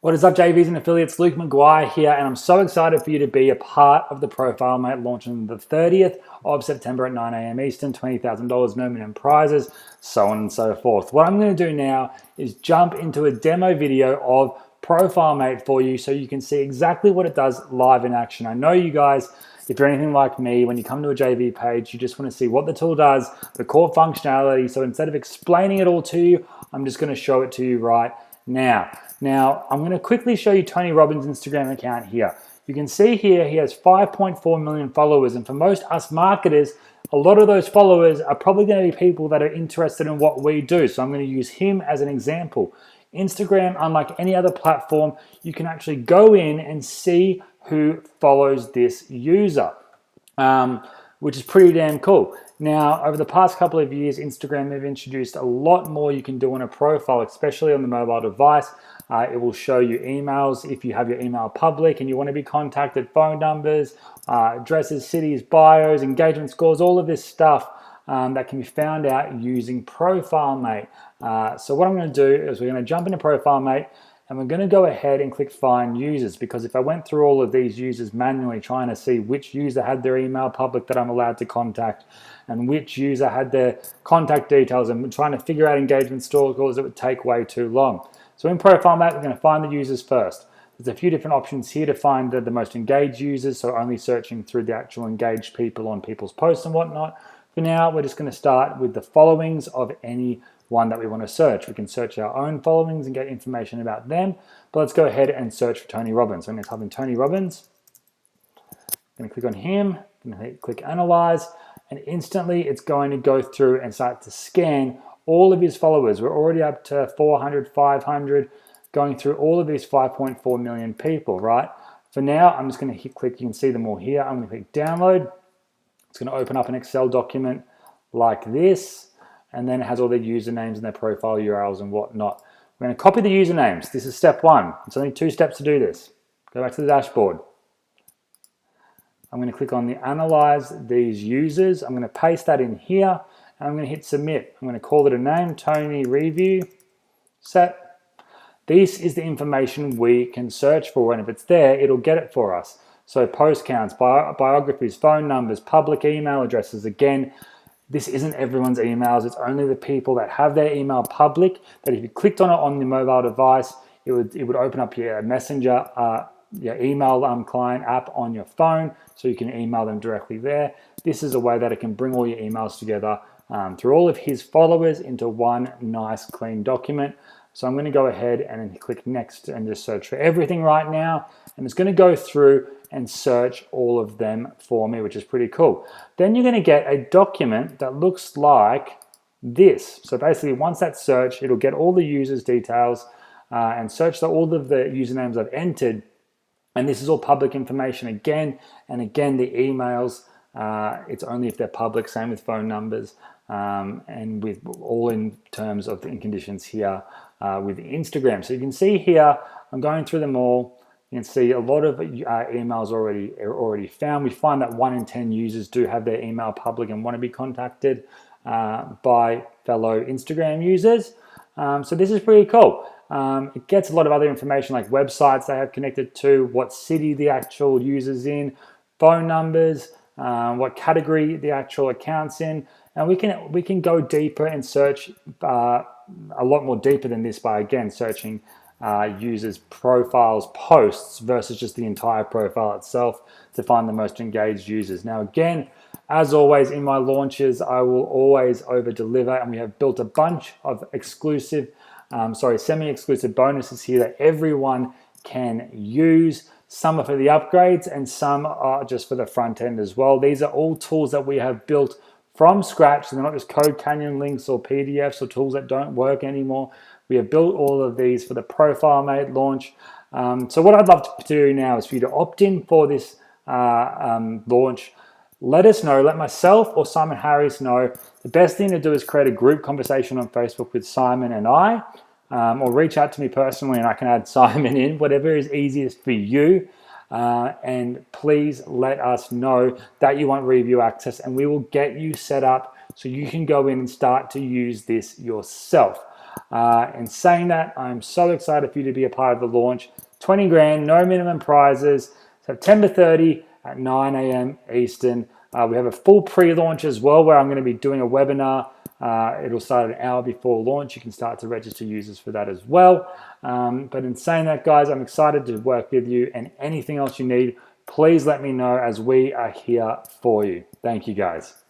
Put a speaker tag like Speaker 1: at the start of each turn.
Speaker 1: What is up, JVs and affiliates? Luke McGuire here, and I'm so excited for you to be a part of the Profilemate launch on the 30th of September at 9 a.m. Eastern, $20,000, no minimum prizes, so on and so forth. What I'm going to do now is jump into a demo video of Profilemate for you so you can see exactly what it does live in action. I know you guys, if you're anything like me, when you come to a JV page, you just want to see what the tool does, the core functionality. So instead of explaining it all to you, I'm just going to show it to you right now. Now, I'm going to quickly show you Tony Robbins' Instagram account here. You can see here he has 5.4 million followers, and for most us marketers, a lot of those followers are probably going to be people that are interested in what we do. So I'm going to use him as an example. Instagram, unlike any other platform, you can actually go in and see who follows this user, which is pretty damn cool. Now, over the past couple of years, Instagram have introduced a lot more you can do on a profile, especially on the mobile device. It will show you emails if you have your email public and you want to be contacted, phone numbers, addresses, cities, bios, engagement scores, all of this stuff that can be found out using Profilemate. So what I'm going to do is we're going to jump into Profilemate and we're going to go ahead and click Find Users, because if I went through all of these users manually trying to see which user had their email public that I'm allowed to contact and which user had their contact details and trying to figure out engagement scores, it would take way too long. So in Profilemate, we're going to find the users first. There's a few different options here to find the most engaged users, so only searching through the actual engaged people on people's posts and whatnot. For now, we're just going to start with the followings of any one that we want to search. We can search our own followings and get information about them, but let's go ahead and search for Tony Robbins. So I'm going to type in Tony Robbins. I'm going to click on him, I'm going to click Analyze, and instantly it's going to go through and start to scan all of his followers. We're already up to 400, 500, going through all of these 5.4 million people, right? For now, I'm just going to hit click, you can see them all here. I'm going to click Download. It's going to open up an Excel document like this, and then it has all their usernames and their profile URLs and whatnot. We're going to copy the usernames. This is step one. It's only 2 steps to do this. Go back to the dashboard. I'm going to click on the Analyze These Users. I'm going to paste that in here, and I'm going to hit Submit. I'm going to call it a name, Tony Review, set. This is the information we can search for, and if it's there, it'll get it for us. So post counts, biographies, phone numbers, public email addresses. Again, this isn't everyone's emails. It's only the people that have their email public, that if you clicked on it on your mobile device, it would open up your messenger, your email client app on your phone, so you can email them directly there. This is a way that it can bring all your emails together through all of his followers into one nice clean document. So I'm going to go ahead and click Next and just search for everything right now. And it's going to go through and search all of them for me, which is pretty cool. Then you're going to get a document that looks like this. So basically, once that's searched, it'll get all the users' details and search all of the usernames I've entered. And this is all public information again. And again, the emails, it's only if they're public, same with phone numbers. And with all in terms of the conditions here with Instagram. So you can see here, I'm going through them all. You can see a lot of emails already found. We find that 1 in 10 users do have their email public and want to be contacted by fellow Instagram users. So this is pretty cool. It gets a lot of other information like websites they have connected to, what city the actual user's in, phone numbers, what category the actual account's in. And we can go deeper and search a lot more deeper than this by, again, searching users' profiles, posts versus just the entire profile itself to find the most engaged users. Now, again, as always in my launches, I will always over deliver, and we have built a bunch of semi-exclusive bonuses here that everyone can use. Some are for the upgrades and some are just for the front end as well. These are all tools that we have built from scratch. So they're not just Code Canyon links or PDFs or tools that don't work anymore. We have built all of these for the Profilemate launch. So what I'd love to do now is for you to opt in for this launch. Let us know, let myself or Simon Harris know. The best thing to do is create a group conversation on Facebook with Simon and I, or reach out to me personally and I can add Simon in, whatever is easiest for you. And please let us know that you want review access, and we will get you set up so you can go in and start to use this yourself. In saying that, I'm so excited for you to be a part of the launch. 20 grand, no minimum prizes, September 30 at 9 a.m. Eastern. We have a full pre-launch as well where I'm going to be doing a webinar. It'll start an hour before launch. You can start to register users for that as well. But in saying that, guys, I'm excited to work with you, and anything else you need, please let me know, as we are here for you. Thank you, guys.